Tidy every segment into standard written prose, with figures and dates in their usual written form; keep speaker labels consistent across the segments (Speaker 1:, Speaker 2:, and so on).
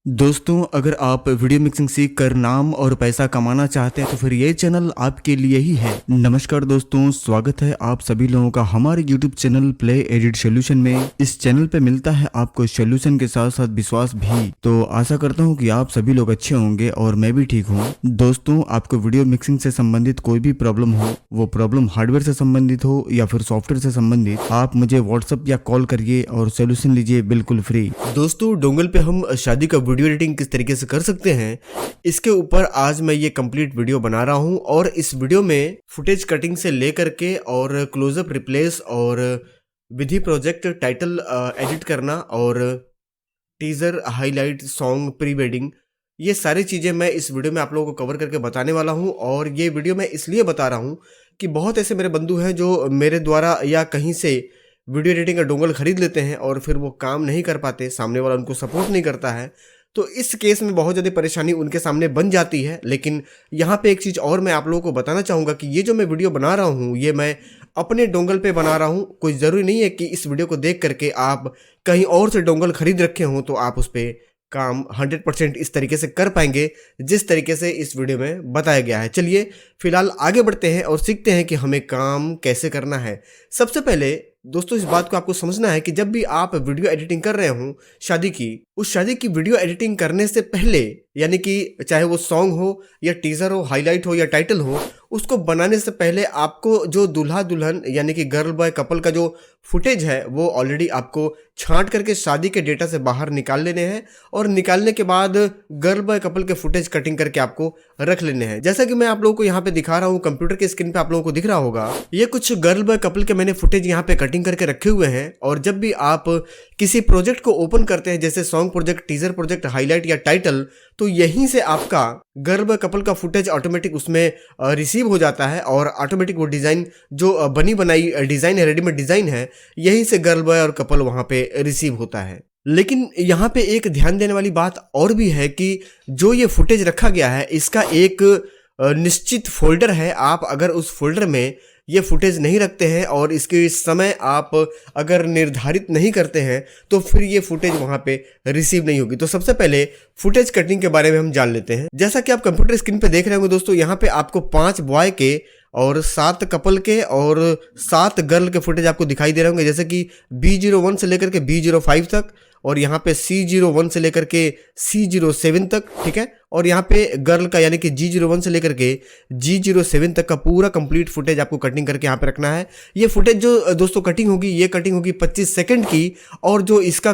Speaker 1: दोस्तों, अगर आप वीडियो मिक्सिंग सीख कर नाम और पैसा कमाना चाहते हैं तो फिर ये चैनल आपके लिए ही है। नमस्कार दोस्तों, स्वागत है आप सभी लोगों का हमारे YouTube channel play edit solution में। इस चैनल पे मिलता है आपको सोल्यूशन के साथ साथ विश्वास भी। तो आशा करता हूँ कि आप सभी लोग अच्छे होंगे और मैं भी ठीक हूँ। दोस्तों, आपको वीडियो मिक्सिंग से संबंधित कोई भी प्रॉब्लम हो, वो प्रॉब्लम हार्डवेयर से संबंधित हो या फिर सॉफ्टवेयर से संबंधित, आप मुझे व्हाट्सएप या कॉल करिए और सोल्यूशन लीजिए बिल्कुल फ्री। दोस्तों, डोंगल पे हम शादी का वीडियो एडिटिंग किस तरीके से कर सकते हैं, इसके ऊपर आज मैं ये कंप्लीट वीडियो बना रहा हूं। और इस वीडियो में फुटेज कटिंग से लेकर के और क्लोजअप रिप्लेस और विधि प्रोजेक्ट टाइटल एडिट करना और teaser highlight song pre wedding, ये सारी चीज़ें मैं इस वीडियो में आप लोगों को कवर करके बताने वाला हूं। और ये वीडियो मैं इसलिए बता रहा हूं कि बहुत ऐसे मेरे बंधु हैं जो मेरे द्वारा या कहीं से वीडियो एडिटिंग का डोंगल खरीद लेते हैं और फिर वो काम नहीं कर पाते, सामने वाला उनको सपोर्ट नहीं करता है। तो इस केस में बहुत ज़्यादा परेशानी उनके सामने बन जाती है। लेकिन यहाँ पे एक चीज़ और मैं आप लोगों को बताना चाहूँगा कि ये जो मैं वीडियो बना रहा हूँ, ये मैं अपने डोंगल पे बना रहा हूँ। कोई ज़रूरी नहीं है कि इस वीडियो को देख करके आप कहीं और से डोंगल खरीद रखे हों तो आप उस पर काम 100% इस तरीके से कर पाएंगे जिस तरीके से इस वीडियो में बताया गया है। चलिए फिलहाल आगे बढ़ते हैं और सीखते हैं कि हमें काम कैसे करना है। सबसे पहले दोस्तों, इस बात को आपको समझना है कि जब भी आप वीडियो एडिटिंग कर रहे हो शादी की, उस शादी की वीडियो एडिटिंग करने से पहले, यानी कि चाहे वो सॉन्ग हो या टीजर हो, हाईलाइट हो या टाइटल हो, उसको बनाने से पहले आपको जो दूल्हा दुल्हन यानी कि गर्ल बॉय कपल का जो फुटेज है वो ऑलरेडी आपको छांट करके शादी के डेटा से बाहर निकाल लेने हैं। और निकालने के बाद गर्ल बॉय कपल के फुटेज कटिंग करके आपको रख लेने हैं। जैसा कि मैं आप लोगों को यहाँ पे दिखा रहा हूँ, कंप्यूटर के स्क्रीन पे आप लोगों को दिख रहा होगा, ये कुछ गर्ल बॉय कपल के मैंने फुटेज यहाँ पे कटिंग करके रखे हुए हैं। और जब भी आप किसी प्रोजेक्ट को ओपन करते हैं, जैसे song project, teaser project, highlight या टाइटल, तो यहीं से आपका गर्ल बॉय कपल का फुटेज ऑटोमेटिक उसमें रिसीव हो जाता है और ऑटोमेटिक वो डिज़ाइन जो बनी बनाई डिज़ाइन है, रेडीमेड डिज़ाइन है, यहीं से गर्ल बॉय और कपल वहाँ पे रिसीव होता है। लेकिन यहाँ पे एक ध्यान देने वाली बात और भी है कि जो ये फुटेज रखा गया है, इसका एक निश्चित फोल्डर है। आप अगर उस फोल्डर में ये फुटेज नहीं रखते हैं और इसके समय आप अगर निर्धारित नहीं करते हैं तो फिर ये फुटेज वहाँ पे रिसीव नहीं होगी। तो सबसे पहले फुटेज कटिंग के बारे में हम जान लेते हैं। जैसा कि आप कंप्यूटर स्क्रीन पे देख रहे होंगे दोस्तों, यहाँ पे आपको 5 बॉय के और 7 कपल के और 7 गर्ल के फुटेज आपको दिखाई दे रहे होंगे, जैसे कि B01 से लेकर के B05 तक, और यहाँ पे C01 से लेकर के C07 तक, ठीक है। और यहाँ पे गर्ल का यानी कि G01 से लेकर के G07 तक का पूरा कंप्लीट फुटेज आपको कटिंग करके यहाँ पे रखना है। ये फुटेज जो दोस्तों कटिंग होगी, ये कटिंग होगी 25 सेकंड की। और जो इसका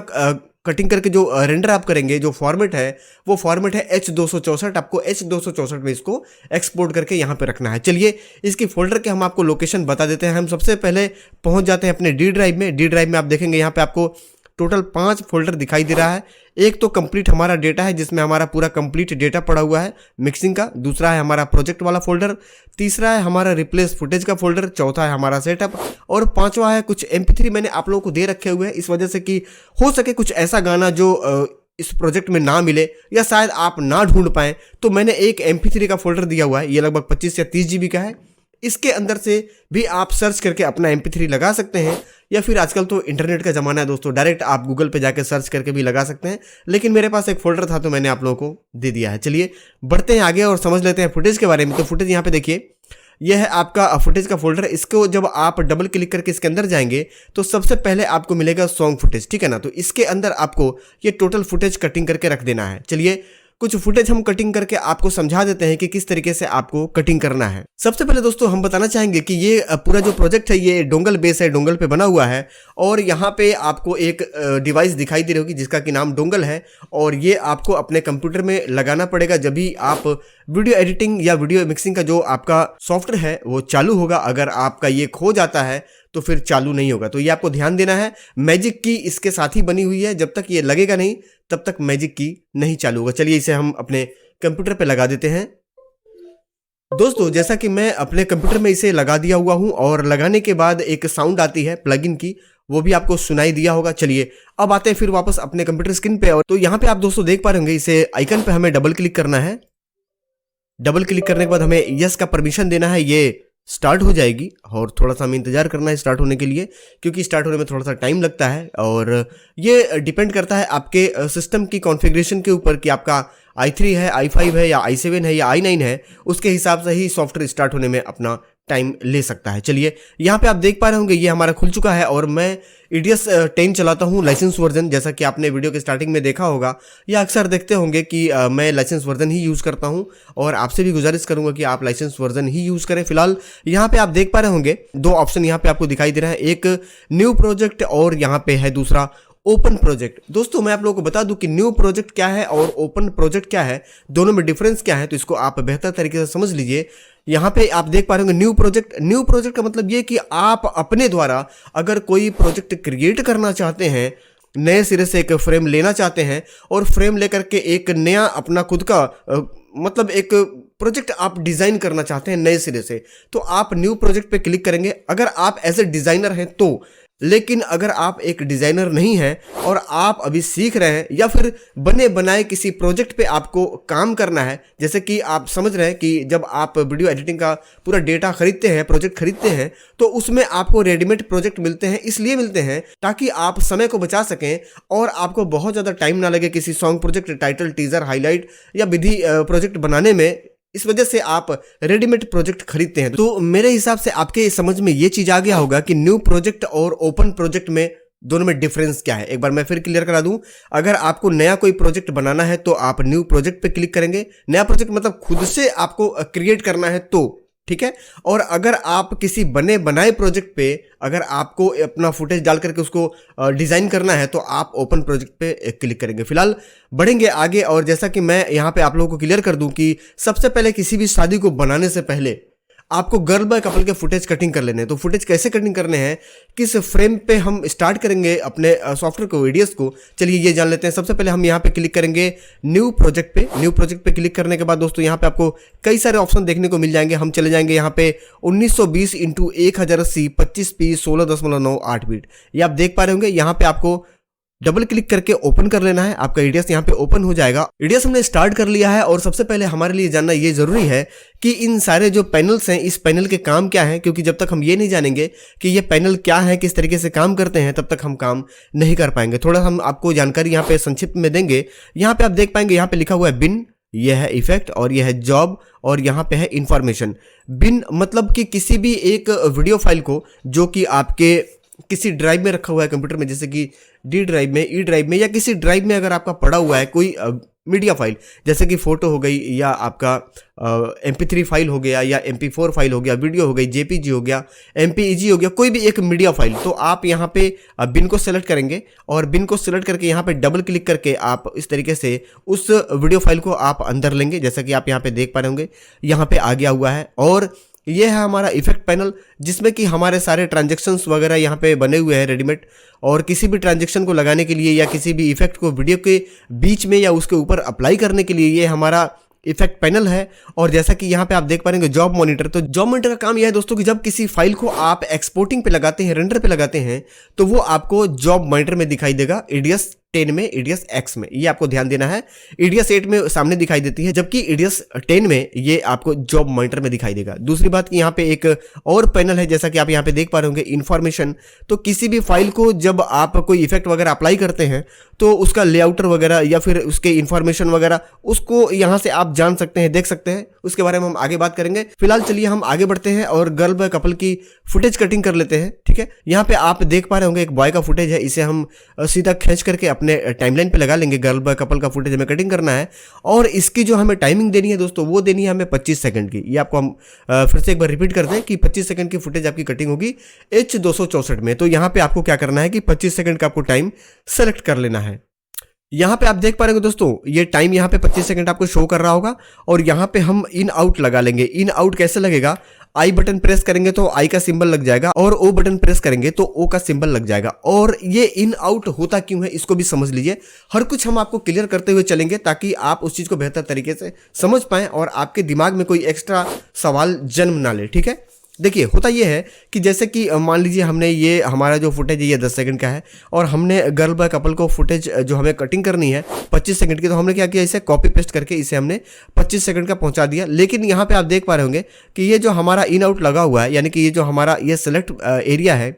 Speaker 1: कटिंग करके जो रेंडर आप करेंगे, जो फॉर्मेट है वो फॉर्मेट है H264। आपको H264 में इसको एक्सपोर्ट करके यहाँ पे रखना है। चलिए इसकी फोल्डर के हम आपको लोकेशन बता देते हैं। हम सबसे पहले पहुँच जाते हैं अपने डी ड्राइव में। डी ड्राइव में आप देखेंगे यहाँ पे आपको टोटल 5 फोल्डर दिखाई दे रहा है। एक तो कंप्लीट हमारा डेटा है जिसमें हमारा पूरा कंप्लीट डेटा पड़ा हुआ है मिक्सिंग का। दूसरा है हमारा प्रोजेक्ट वाला फोल्डर। तीसरा है हमारा रिप्लेस फुटेज का फोल्डर। चौथा है हमारा सेटअप। और पांचवा है कुछ MP3 मैंने आप लोगों को दे रखे हुए हैं, इस वजह से कि हो सके कुछ ऐसा गाना जो इस प्रोजेक्ट में ना मिले या शायद आप ना ढूंढ पाएं, तो मैंने एक MP3 का फोल्डर दिया हुआ है। ये लगभग 25 या 30 GB का है। इसके अंदर से भी आप सर्च करके अपना MP3 लगा सकते हैं, या फिर आजकल तो इंटरनेट का ज़माना है दोस्तों, डायरेक्ट आप गूगल पे जाके सर्च करके भी लगा सकते हैं। लेकिन मेरे पास एक फोल्डर था तो मैंने आप लोगों को दे दिया है। चलिए बढ़ते हैं आगे और समझ लेते हैं फुटेज के बारे में। तो फुटेज यहाँ पे देखिए, यह है आपका फुटेज का फोल्डर। इसको जब आप डबल क्लिक करके इसके अंदर जाएंगे तो सबसे पहले आपको मिलेगा सॉन्ग फुटेज, ठीक है ना। तो इसके अंदर आपको ये टोटल फुटेज कटिंग करके रख देना है। चलिए कुछ फुटेज हम कटिंग करके आपको समझा देते हैं कि किस तरीके से आपको कटिंग करना है। सबसे पहले दोस्तों हम बताना चाहेंगे कि ये पूरा जो प्रोजेक्ट है ये डोंगल बेस है, डोंगल पे बना हुआ है। और यहाँ पे आपको एक डिवाइस दिखाई दे रही होगी जिसका कि नाम डोंगल है, और ये आपको अपने कंप्यूटर में लगाना पड़ेगा जब भी आप वीडियो एडिटिंग या वीडियो मिक्सिंग का जो आपका सॉफ्टवेयर है वो चालू होगा। अगर आपका ये खो जाता है तो फिर चालू नहीं होगा। तो ये आपको ध्यान देना है। मैजिक की इसके साथ ही बनी हुई है, जब तक ये लगेगा नहीं तब तक मैजिक की नहीं चालू होगा। चलिए इसे हम अपने कंप्यूटर पे लगा देते हैं। दोस्तों जैसा कि मैं अपने कंप्यूटर में इसे लगा दिया हुआ हूं, और लगाने के बाद एक साउंड आती है प्लगइन की, वो भी आपको सुनाई दिया होगा। चलिए अब आते हैं फिर वापस अपने कंप्यूटर स्क्रीन पे। और तो यहाँ पे आप दोस्तों देख पा रहे होंगे, इसे आइकन पे हमें डबल क्लिक करना है। डबल क्लिक करने के बाद हमें यस का परमिशन देना है। ये
Speaker 2: स्टार्ट हो जाएगी और थोड़ा सा हमें इंतज़ार करना है स्टार्ट होने के लिए, क्योंकि स्टार्ट होने में थोड़ा सा टाइम लगता है और ये डिपेंड करता है आपके सिस्टम की कॉन्फ़िगरेशन के ऊपर कि आपका i3 है, i5 है या i7 है या i9 है, उसके हिसाब से ही सॉफ्टवेयर स्टार्ट होने में अपना टाइम ले सकता है। चलिए यहाँ पे आप देख पा रहे होंगे ये हमारा खुल चुका है और मैं EDS 10 चलाता हूँ लाइसेंस वर्जन, जैसा कि आपने वीडियो के स्टार्टिंग में देखा होगा या अक्सर देखते होंगे कि मैं लाइसेंस वर्जन ही यूज़ करता हूँ और आपसे भी गुजारिश करूँगा कि आप लाइसेंस वर्जन ही यूज़ करें। फिलहाल यहाँ पे आप देख पा रहे होंगे दो ऑप्शन यहाँ पे आपको दिखाई दे रहा है, एक न्यू प्रोजेक्ट और यहाँ पे है दूसरा ओपन प्रोजेक्ट। दोस्तों मैं आप लोगों को बता दूं कि न्यू प्रोजेक्ट क्या है और ओपन प्रोजेक्ट क्या है, दोनों में डिफरेंस क्या है, तो इसको आप बेहतर तरीके से समझ लीजिए। यहाँ पे आप देख पा रहे होंगे न्यू प्रोजेक्ट का मतलब ये कि आप अपने द्वारा अगर कोई प्रोजेक्ट क्रिएट करना चाहते हैं, नए सिरे से एक फ्रेम लेना चाहते हैं और फ्रेम लेकर के एक नया अपना खुद का मतलब एक प्रोजेक्ट आप डिज़ाइन करना चाहते हैं नए सिरे से, तो आप न्यू प्रोजेक्ट पे क्लिक करेंगे अगर आप एज ए डिज़ाइनर हैं तो। लेकिन अगर आप एक डिज़ाइनर नहीं हैं और आप अभी सीख रहे हैं या फिर बने बनाए किसी प्रोजेक्ट पे आपको काम करना है, जैसे कि आप समझ रहे हैं कि जब आप वीडियो एडिटिंग का पूरा डेटा खरीदते हैं, प्रोजेक्ट खरीदते हैं, तो उसमें आपको रेडीमेड प्रोजेक्ट मिलते हैं, इसलिए मिलते हैं ताकि आप समय को बचा सकें और आपको बहुत ज़्यादा टाइम ना लगे किसी song project, title, teaser, highlight या विधि प्रोजेक्ट बनाने में। इस वजह से आप रेडीमेड प्रोजेक्ट खरीदते हैं। तो मेरे हिसाब से आपके समझ में ये चीज आ गया होगा कि न्यू प्रोजेक्ट और ओपन प्रोजेक्ट में दोनों में डिफरेंस क्या है। एक बार मैं फिर क्लियर करा दूं, अगर आपको नया कोई प्रोजेक्ट बनाना है तो आप न्यू प्रोजेक्ट पे क्लिक करेंगे। नया प्रोजेक्ट मतलब खुद से आपको क्रिएट करना है तो, ठीक है। और अगर आप किसी बने बनाए प्रोजेक्ट पे अगर आपको अपना फुटेज डाल करके उसको डिज़ाइन करना है तो आप ओपन प्रोजेक्ट पे क्लिक करेंगे। फिलहाल बढ़ेंगे आगे और जैसा कि मैं यहाँ पे आप लोगों को क्लियर कर दूं कि सबसे पहले किसी भी शादी को बनाने से पहले आपको गर्ल बाय कपल के फुटेज कटिंग कर लेने हैं। तो फुटेज कैसे कटिंग करने हैं, किस फ्रेम पे हम स्टार्ट करेंगे अपने सॉफ्टवेयर को, EDS को, चलिए ये जान लेते हैं। सबसे पहले हम यहाँ पे क्लिक करेंगे न्यू प्रोजेक्ट पे। न्यू प्रोजेक्ट पे क्लिक करने के बाद दोस्तों यहाँ पे आपको कई सारे ऑप्शन देखने को मिल जाएंगे। हम चले जाएंगे यहाँ पे 1920x1080 25p 16.98 बीट, ये आप देख पा रहे होंगे। यहाँ पे आपको डबल क्लिक करके ओपन कर लेना है, आपका EDS यहाँ पे ओपन हो जाएगा। EDS हमने स्टार्ट कर लिया है और सबसे पहले हमारे लिए जानना ये जरूरी है कि इन सारे जो पैनल्स हैं, इस पैनल के काम क्या हैं, क्योंकि जब तक हम ये नहीं जानेंगे कि ये पैनल क्या है, किस तरीके से काम करते हैं, तब तक हम काम नहीं कर पाएंगे। थोड़ा हम आपको जानकारी यहाँ पे संक्षिप्त में देंगे। यहाँ पे आप देख पाएंगे यहाँ पे लिखा हुआ है बिन, यह है इफेक्ट और यह है जॉब और यहाँ पे है इंफॉर्मेशन। बिन मतलब कि किसी भी एक वीडियो फाइल को जो कि आपके किसी ड्राइव में रखा हुआ है कंप्यूटर में, जैसे कि D ड्राइव में, E ड्राइव में या किसी ड्राइव में अगर आपका पड़ा हुआ है कोई मीडिया फाइल, जैसे कि फोटो हो गई या आपका MP3 फाइल हो गया या MP4 फाइल हो गया, वीडियो हो गई, JPG हो गया, MPEG हो गया, कोई भी एक मीडिया फाइल, तो आप यहाँ पे बिन को सेलेक्ट करेंगे और बिन को सेलेक्ट करके यहाँ पे डबल क्लिक करके आप इस तरीके से उस वीडियो फाइल को आप अंदर लेंगे, जैसा कि आप यहाँ पे देख पा रहे होंगे यहाँ पे आ गया हुआ है। और ये है हमारा इफेक्ट पैनल, जिसमें कि हमारे सारे ट्रांजेक्शन्स वगैरह यहाँ पे बने हुए हैं रेडीमेड, और किसी भी ट्रांजेक्शन को लगाने के लिए या किसी भी इफेक्ट को वीडियो के बीच में या उसके ऊपर अप्लाई करने के लिए ये हमारा इफेक्ट पैनल है। और जैसा कि यहाँ पे आप देख पाएंगे जॉब मॉनिटर, तो जॉब मॉनिटर का काम यह है दोस्तों कि जब किसी फाइल को आप एक्सपोर्टिंग पे लगाते हैं, रेंडर पे लगाते हैं, तो वो आपको जॉब मॉनिटर में दिखाई देगा, EDS 10 में, EDS X में, ये आपको ध्यान देना है। EDS 8 में सामने दिखाई देती है, जबकि EDS 10 में ये आपको जॉब मॉनिटर में दिखाई देगा। दूसरी बात कि यहाँ पे एक और पैनल है, जैसा कि आप यहाँ पे देख पा रहे होंगे इन्फॉर्मेशन। तो किसी भी फाइल को जब आप कोई इफेक्ट वगैरह अप्लाई करते हैं तो उसका लेआउटर वगैरह या फिर उसके इन्फॉर्मेशन वगैरह उसको यहाँ से आप जान सकते हैं, देख सकते हैं। उसके बारे में हम आगे बात करेंगे। फिलहाल चलिए हम आगे बढ़ते हैं और गर्ल बॉय कपल की फुटेज कटिंग कर लेते हैं, ठीक है। यहाँ पे आप देख पा रहे होंगे एक बॉय का फुटेज है, इसे हम सीधा खींच करके अपने टाइमलाइन पे लगा लेंगे। गर्ल बॉय कपल का फुटेज हमें कटिंग करना है और इसकी जो हमें टाइमिंग देनी है दोस्तों, वो देनी है हमें 25 सेकंड की। ये आपको हम फिर से एक बार रिपीट करते हैं कि 25 सेकंड की फुटेज आपकी कटिंग होगी H264 में। तो यहाँ पे आपको क्या करना है कि 25 सेकंड का आपको टाइम सेलेक्ट कर लेना है। यहाँ पे आप देख पा रहे हो दोस्तों, ये टाइम यहाँ पे 25 सेकंड आपको शो कर रहा होगा और यहाँ पे हम इन आउट लगा लेंगे। इन आउट कैसे लगेगा, आई बटन प्रेस करेंगे तो आई का सिंबल लग जाएगा और ओ बटन प्रेस करेंगे तो ओ का सिंबल लग जाएगा। और ये इन आउट होता क्यों है इसको भी समझ लीजिए। हर कुछ हम आपको क्लियर करते हुए चलेंगे ताकि आप उस चीज को बेहतर तरीके से समझ पाएं और आपके दिमाग में कोई एक्स्ट्रा सवाल जन्म ना ले, ठीक है। देखिए होता ये है कि जैसे कि मान लीजिए हमने ये हमारा जो फुटेज है ये 10 सेकंड का है और हमने गर्ल बॉय कपल को फुटेज जो हमें कटिंग करनी है 25 सेकंड की, तो हमने क्या किया, इसे कॉपी पेस्ट करके इसे हमने 25 सेकंड का पहुंचा दिया। लेकिन यहाँ पे आप देख पा रहे होंगे कि ये जो हमारा इन आउट लगा हुआ है, यानी कि ये जो हमारा ये सेलेक्ट एरिया है,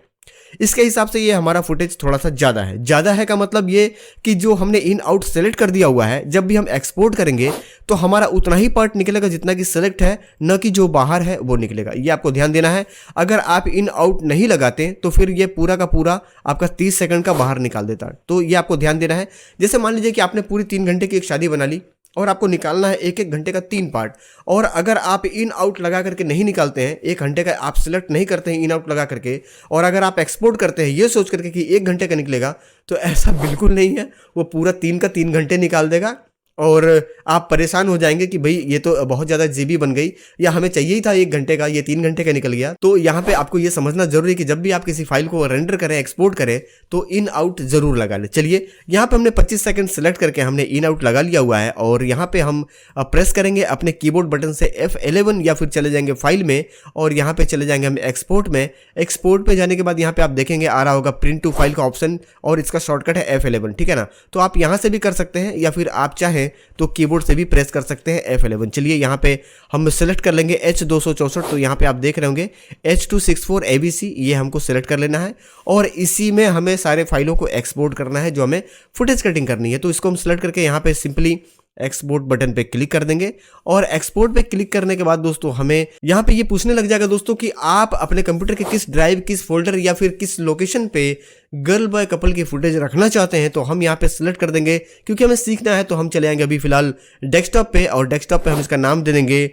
Speaker 2: इसके हिसाब से ये हमारा फुटेज थोड़ा सा ज़्यादा है। ज़्यादा है का मतलब ये कि जो हमने इन आउट सेलेक्ट कर दिया हुआ है, जब भी हम एक्सपोर्ट करेंगे तो हमारा उतना ही पार्ट निकलेगा जितना कि सेलेक्ट है, न कि जो बाहर है वो निकलेगा। ये आपको ध्यान देना है। अगर आप इन आउट नहीं लगाते तो फिर ये पूरा का पूरा आपका 30 सेकंड का बाहर निकाल देता है। तो ये आपको ध्यान देना है। जैसे मान लीजिए कि आपने पूरी 3 घंटे की एक शादी बना ली और आपको निकालना है 1-1 घंटे का 3 पार्ट, और अगर आप इन आउट लगा करके नहीं निकालते हैं, 1 घंटे का आप सिलेक्ट नहीं करते हैं इन आउट लगा करके, और अगर आप एक्सपोर्ट करते हैं ये सोच करके कि 1 घंटे का निकलेगा, तो ऐसा बिल्कुल नहीं है। वो पूरा 3 का 3 घंटे निकाल देगा और आप परेशान हो जाएंगे कि भाई ये तो बहुत ज़्यादा जीबी बन गई, या हमें चाहिए ही था 1 घंटे का, ये 3 घंटे का निकल गया। तो यहाँ पे आपको ये समझना जरूरी है कि जब भी आप किसी फाइल को रेंडर करें, एक्सपोर्ट करें, तो इन आउट जरूर लगा लें। चलिए यहाँ पे हमने 25 सेकंड सेलेक्ट करके हमने इन आउट लगा लिया हुआ है, और यहाँ पे हम प्रेस करेंगे अपने कीबोर्ड बटन से F11, या फिर चले जाएंगे फाइल में और यहाँ पे चले जाएंगे हम एक्सपोर्ट में। एक्सपोर्ट पे जाने के बाद यहाँ पे आप देखेंगे आ रहा होगा प्रिंट टू फाइल का ऑप्शन, और इसका शॉर्टकट है F11, ठीक है ना। तो आप यहाँ से भी कर सकते हैं, या फिर आप चाहें तो कीबोर्ड से भी प्रेस कर सकते हैं F11। चलिए यहाँ पे हम सेलेक्ट कर लेंगे H264, तो यहाँ पे आप देख रहे होंगे H264 ABC, ये हमको सेलेक्ट कर लेना है, और इसी में हमें सारे फाइलों को एक्सपोर्ट करना है जो हमें फुटेज कटिंग करनी है। तो इसको हम सेलेक्ट करके यहाँ पे सिंपली एक्सपोर्ट बटन पे क्लिक कर देंगे, और एक्सपोर्ट पे क्लिक करने के बाद दोस्तों हमें यहाँ पे ये पूछने लग जाएगा दोस्तों कि आप अपने कंप्यूटर के किस ड्राइव, किस फोल्डर या फिर किस लोकेशन पे गर्ल बॉय कपल की फुटेज रखना चाहते हैं। तो हम यहाँ पे सिलेक्ट कर देंगे, क्योंकि हमें सीखना है। तो हम चले आएंगे अभी फिलहाल डेस्कटॉप पे, और डेस्कटॉप पे हम इसका नाम दे देंगे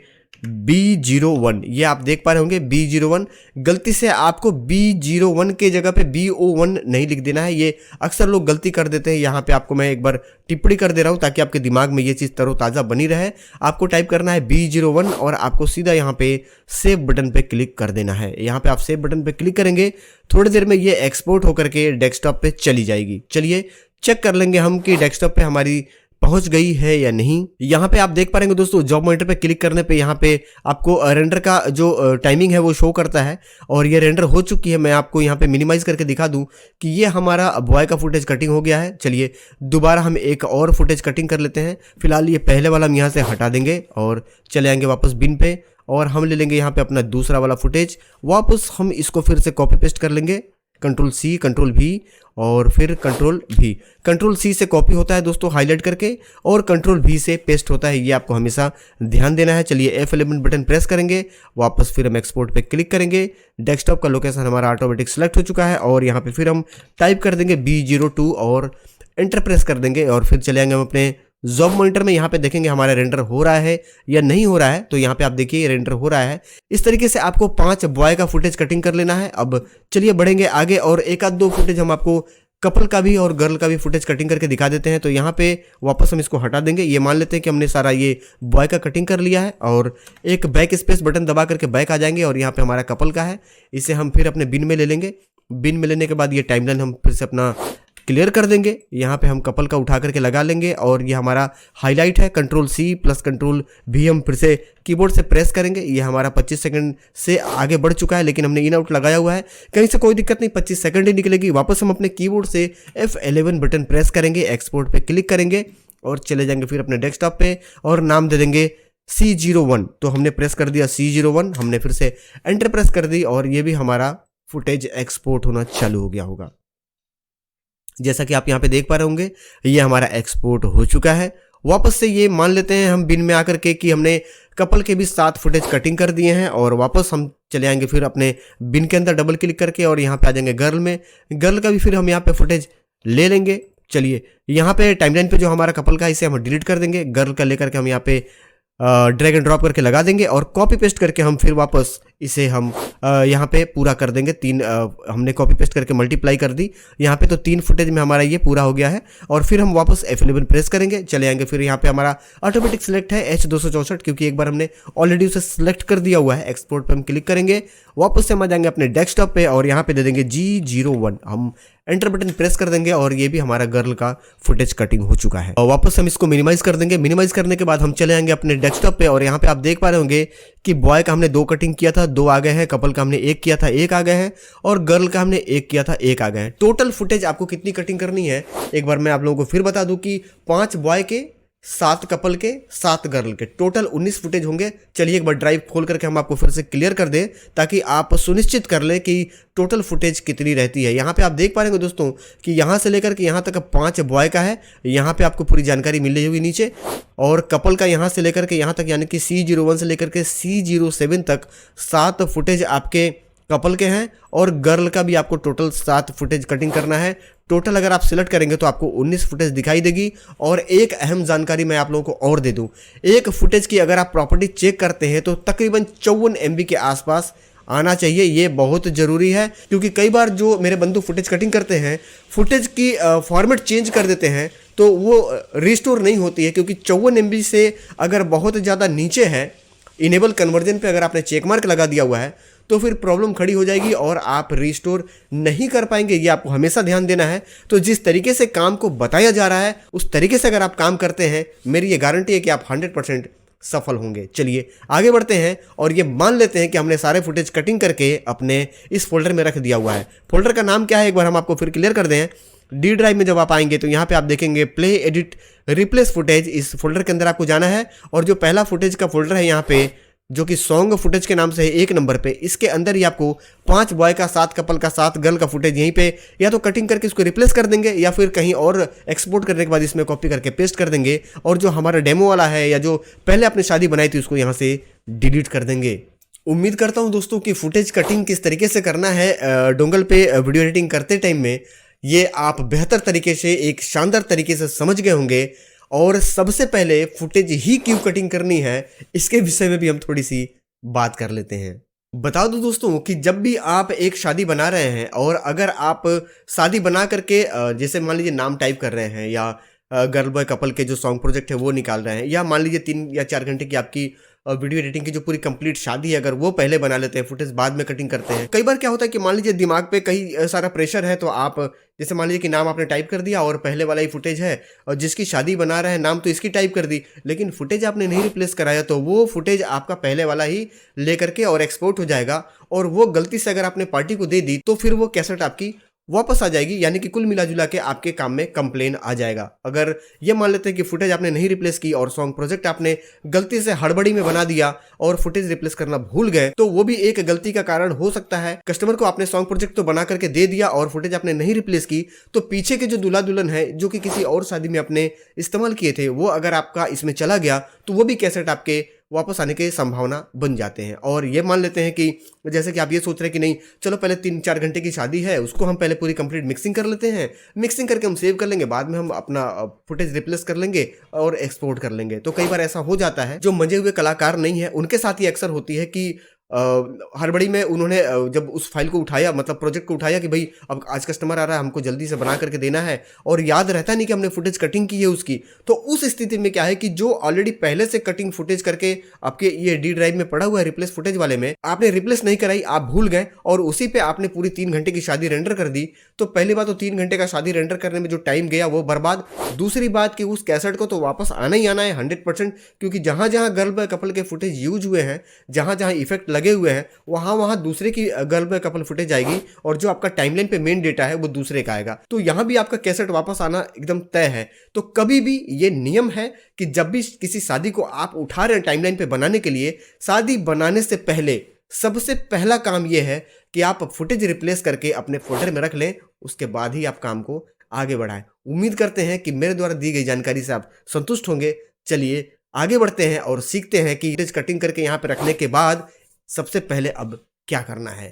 Speaker 2: B01। ये आप देख पा रहे होंगे B01। गलती से आपको B01 के जगह पे B01 नहीं लिख देना है, ये अक्सर लोग गलती कर देते हैं। यहाँ पे आपको मैं एक बार टिप्पणी कर दे रहा हूँ ताकि आपके दिमाग में ये चीज़ तरोताज़ा बनी रहे। आपको टाइप करना है B01 और आपको सीधा यहाँ पे सेव बटन पे क्लिक कर देना है। यहाँ पे आप सेव बटन पे क्लिक करेंगे, थोड़ी देर में ये एक्सपोर्ट होकर के डेस्कटॉप पे चली जाएगी। चलिए चेक कर लेंगे हम कि डेस्कटॉप पे हमारी पहुंच गई है या नहीं। यहाँ पे आप देख पाएंगे दोस्तों, जॉब मॉनिटर पे क्लिक करने पे यहाँ पे आपको रेंडर का जो टाइमिंग है वो शो करता है, और ये रेंडर हो चुकी है। मैं आपको यहाँ पे मिनिमाइज करके दिखा दूं कि ये हमारा बॉय का फुटेज कटिंग हो गया है। चलिए दोबारा हम एक और फुटेज कटिंग कर लेते हैं। फिलहाल ये पहले वाला हम यहाँ से हटा देंगे और चले आएंगे वापस बिन पे, और हम ले लेंगे यहाँ पे अपना दूसरा वाला फुटेज। वापस हम इसको फिर से कॉपी पेस्ट कर लेंगे, Ctrl+C Ctrl+V और फिर Ctrl+V। Ctrl+C से कॉपी होता है दोस्तों हाईलाइट करके, और Ctrl+V से पेस्ट होता है। ये आपको हमेशा ध्यान देना है। चलिए F11 बटन प्रेस करेंगे, वापस फिर हम एक्सपोर्ट पे क्लिक करेंगे। डेस्कटॉप का लोकेशन हमारा ऑटोमेटिक सेलेक्ट हो चुका है, और यहाँ पे फिर हम टाइप कर देंगे B02 और एंटर प्रेस कर देंगे, और फिर चले आएंगे हम अपने जॉब मॉनिटर में। यहाँ पे देखेंगे हमारा रेंडर हो रहा है या नहीं हो रहा है। तो यहाँ पे आप देखिए रेंडर हो रहा है। इस तरीके से आपको 5 बॉय का फुटेज कटिंग कर लेना है। अब चलिए बढ़ेंगे आगे, और एक आध दो फुटेज हम आपको कपल का भी और गर्ल का भी फुटेज कटिंग करके दिखा देते हैं। तो यहाँ पे वापस हम इसको हटा देंगे। ये मान लेते हैं कि हमने सारा ये बॉय का कटिंग कर लिया है, और एक बैक स्पेस बटन दबा करके बैक आ जाएंगे, और यहाँ पे हमारा कपल का है। इसे हम फिर अपने बिन में ले लेंगे। बिन में लेने के बाद ये टाइमलाइन हम फिर से अपना क्लियर कर देंगे। यहाँ पे हम कपल का उठा करके लगा लेंगे, और ये हमारा हाईलाइट है। Ctrl+C + Ctrl+V हम फिर से कीबोर्ड से प्रेस करेंगे। ये हमारा 25 सेकंड से आगे बढ़ चुका है, लेकिन हमने इन आउट लगाया हुआ है। कहीं से कोई दिक्कत नहीं, 25 सेकंड ही निकलेगी। वापस हम अपने कीबोर्ड से F11 बटन प्रेस करेंगे, एक्सपोर्ट पे क्लिक करेंगे, और चले जाएंगे फिर अपने डेस्कटॉप पे, और नाम दे देंगे C01। तो हमने प्रेस कर दिया C01, हमने फिर से एंटर प्रेस कर दी, और ये भी हमारा फुटेज एक्सपोर्ट होना चालू हो गया होगा। जैसा कि आप यहाँ पे देख पा रहे होंगे, ये हमारा एक्सपोर्ट हो चुका है। वापस से ये मान लेते हैं हम बिन में आकर के कि हमने कपल के भी 7 फुटेज कटिंग कर दिए हैं, और वापस हम चले आएंगे फिर अपने बिन के अंदर डबल क्लिक करके, और यहाँ पे आ जाएंगे गर्ल में। गर्ल का भी फिर हम यहाँ पे फुटेज ले लेंगे। चलिए यहाँ पे टाइमलाइन पे जो हमारा कपल का है इसे हम डिलीट कर देंगे। गर्ल का लेकर के हम यहाँ पे ड्रैग एंड ड्रॉप करके लगा देंगे, और कॉपी पेस्ट करके हम फिर वापस इसे हम यहाँ पे पूरा कर देंगे। 3 हमने कॉपी पेस्ट करके मल्टीप्लाई कर दी यहाँ पे, तो 3 फुटेज में हमारा ये पूरा हो गया है। और फिर हम वापस F11 प्रेस करेंगे, चले आएंगे फिर यहाँ पे हमारा ऑटोमेटिक सिलेक्ट है H264, क्योंकि एक बार हमने ऑलरेडी उसे सिलेक्ट कर दिया हुआ है। एक्सपोर्ट पे हम क्लिक करेंगे, वापस से हम आ जाएंगे अपने डेस्कटॉप पे, और यहाँ पे दे देंगे G01। हम एंटर बटन प्रेस कर देंगे, और ये भी हमारा गर्ल का फुटेज कटिंग हो चुका है। और वापस हम इसको मिनिमाइज कर देंगे। मिनिमाइज करने के बाद हम चले आएंगे अपने डेस्कटॉप पे, और यहाँ पे आप देख पा रहे होंगे कि बॉय का हमने 2 कटिंग किया था, था 2 आ गए हैं, कपल का हमने 1 किया था 1 आ गए हैं, और गर्ल का हमने 1 किया था 1 आ गए हैं। टोटल फुटेज आपको कितनी कटिंग करनी है एक बार मैं आप लोगों को फिर बता दूं कि 5 बॉय के 7 कपल के 7 गर्ल के टोटल 19 फुटेज होंगे। चलिए एक बार ड्राइव खोल करके हम आपको फिर से क्लियर कर दें ताकि आप सुनिश्चित कर लें कि टोटल फुटेज कितनी रहती है। यहाँ पे आप देख पा रहे हैं दोस्तों कि यहाँ से लेकर के यहाँ तक 5 बॉय का है, यहाँ पे आपको पूरी जानकारी मिल रही होगी नीचे, और कपल का यहाँ से लेकर के यहाँ तक यानी कि C01 से लेकर के C07 तक 7 फुटेज आपके कपल के हैं, और गर्ल का भी आपको टोटल 7 फुटेज कटिंग करना है। टोटल अगर आप सिलेक्ट करेंगे तो आपको 19 फुटेज दिखाई देगी। और एक अहम जानकारी मैं आप लोगों को और दे दूं, एक फुटेज की अगर आप प्रॉपर्टी चेक करते हैं तो तकरीबन 54 MB के आसपास आना चाहिए। ये बहुत ज़रूरी है क्योंकि कई बार जो मेरे बंधु फुटेज कटिंग करते हैं, फुटेज की फॉर्मेट चेंज कर देते हैं तो वो रिस्टोर नहीं होती है, क्योंकि 54 MB से अगर बहुत ज़्यादा नीचे है, इनेबल कन्वर्जन पे अगर आपने चेक मार्क लगा दिया हुआ है तो फिर प्रॉब्लम खड़ी हो जाएगी और आप रिस्टोर नहीं कर पाएंगे। ये आपको हमेशा ध्यान देना है। तो जिस तरीके से काम को बताया जा रहा है उस तरीके से अगर आप काम करते हैं, मेरी ये गारंटी है कि आप 100% सफल होंगे। चलिए आगे बढ़ते हैं और ये मान लेते हैं कि हमने सारे फुटेज कटिंग करके अपने इस फोल्डर में रख दिया हुआ है। फोल्डर का नाम क्या है एक बार हम आपको फिर क्लियर कर दें। डी ड्राइव में जब आप आएंगे तो यहाँ पे आप देखेंगे प्ले एडिट रिप्लेस फुटेज, इस फोल्डर के अंदर आपको जाना है, और जो पहला फुटेज का फोल्डर है यहाँ पे जो कि सॉन्ग फुटेज के नाम से है 1 नंबर पे, इसके अंदर ही आपको 5 बॉय का 7 कपल का 7 गर्ल का फुटेज यहीं पे या तो कटिंग करके इसको रिप्लेस कर देंगे या फिर कहीं और एक्सपोर्ट करने के बाद इसमें कॉपी करके पेस्ट कर देंगे, और जो हमारा डेमो वाला है या जो पहले आपने शादी बनाई थी उसको यहाँ से डिलीट कर देंगे। उम्मीद करता हूँ दोस्तों कि फुटेज कटिंग किस तरीके से करना है डोंगल पे वीडियो एडिटिंग करते टाइम में ये आप बेहतर तरीके से एक शानदार तरीके से समझ गए होंगे। और सबसे पहले फुटेज ही क्यों कटिंग करनी है इसके विषय में भी हम थोड़ी सी बात कर लेते हैं। बता दो दोस्तों कि जब भी आप एक शादी बना रहे हैं और अगर आप शादी बना करके जैसे मान लीजिए नाम टाइप कर रहे हैं या गर्ल बॉय कपल के जो सॉन्ग प्रोजेक्ट है वो निकाल रहे हैं, या मान लीजिए 3 या 4 घंटे की आपकी वीडियो एडिटिंग की जो पूरी कंप्लीट शादी है अगर वो पहले बना लेते हैं, फुटेज बाद में कटिंग करते हैं। कई बार क्या होता है कि मान लीजिए दिमाग पे कई सारा प्रेशर है, तो आप जैसे मान लीजिए कि नाम आपने टाइप कर दिया और पहले वाला ही फुटेज है और जिसकी शादी बना रहे हैं नाम तो इसकी टाइप कर दी, लेकिन फुटेज आपने नहीं रिप्लेस कराया, तो वो फुटेज आपका पहले वाला ही लेकर के और एक्सपोर्ट हो जाएगा, और वो गलती से अगर आपने पार्टी को दे दी तो फिर वो कैसेट आपकी वापस आ जाएगी, यानी कि कुल मिला जुला के आपके काम में कंप्लेन आ जाएगा। अगर ये मान लेते हैं कि फुटेज आपने नहीं रिप्लेस की और सॉन्ग प्रोजेक्ट आपने गलती से हड़बड़ी में बना दिया और फुटेज रिप्लेस करना भूल गए, तो वो भी एक गलती का कारण हो सकता है। कस्टमर को आपने सॉन्ग प्रोजेक्ट तो बना करके दे दिया और फुटेज आपने नहीं रिप्लेस की, तो पीछे के जो दूल्हा दुल्हन है जो कि किसी और शादी में आपने इस्तेमाल किए थे वो अगर आपका इसमें चला गया तो वो भी कैसेट आपके वापस आने की संभावना बन जाते हैं। और ये मान लेते हैं कि जैसे कि आप ये सोच रहे हैं कि नहीं चलो पहले 3-4 घंटे की शादी है उसको हम पहले पूरी कंप्लीट मिक्सिंग कर लेते हैं, मिक्सिंग करके हम सेव कर लेंगे, बाद में हम अपना फुटेज रिप्लेस कर लेंगे और एक्सपोर्ट कर लेंगे। तो कई बार ऐसा हो जाता है, जो मजे हुए कलाकार नहीं है उनके साथ ही अक्सर होती है कि हड़बड़ी में उन्होंने जब उस फाइल को उठाया, मतलब प्रोजेक्ट को उठाया कि भाई अब आज कस्टमर आ रहा है हमको जल्दी से बना करके देना है, और याद रहता नहीं कि हमने फुटेज कटिंग की है उसकी, तो उस स्थिति में क्या है कि जो ऑलरेडी पहले से कटिंग फुटेज करके आपके ये डी ड्राइव में पड़ा हुआ है रिप्लेस फुटेज वाले में, आपने रिप्लेस नहीं कराई, आप भूल गए और उसी पे आपने पूरी 3 घंटे की शादी रेंडर कर दी। तो पहली बात तो 3 घंटे का शादी रेंडर करने में जो टाइम गया वो बर्बाद। दूसरी बात कि उस कैसेट को तो वापस आना ही आना है 100%, क्योंकि जहां जहां गर्ल बॉय कपल के फुटेज यूज हुए हैं, जहां जहां इफेक्ट लगे हुए हैं, वहां दूसरे की गर्ल बॉय कपल फुटेज आएगी और जो आपका टाइमलाइन पे मेन डेटा है वो दूसरे का आएगा। तो यहां भी आपका कैसेट वापस आना एकदम तय है। तो कभी भी ये नियम है कि जब भी किसी शादी को आप उठा रहे हैं टाइमलाइन पे बनाने के लिए, शादी बनाने से पहले सबसे पहला काम यह है कि आप फुटेज रिप्लेस करके अपने फोल्डर में रख लें, उसके बाद ही आप काम को आगे बढ़ाएं। उम्मीद करते हैं कि मेरे द्वारा दी गई जानकारी से आप संतुष्ट होंगे। चलिए आगे बढ़ते हैं और सीखते हैं कि फुटेज कटिंग करके यहाँ पे रखने के बाद सबसे पहले अब क्या करना है।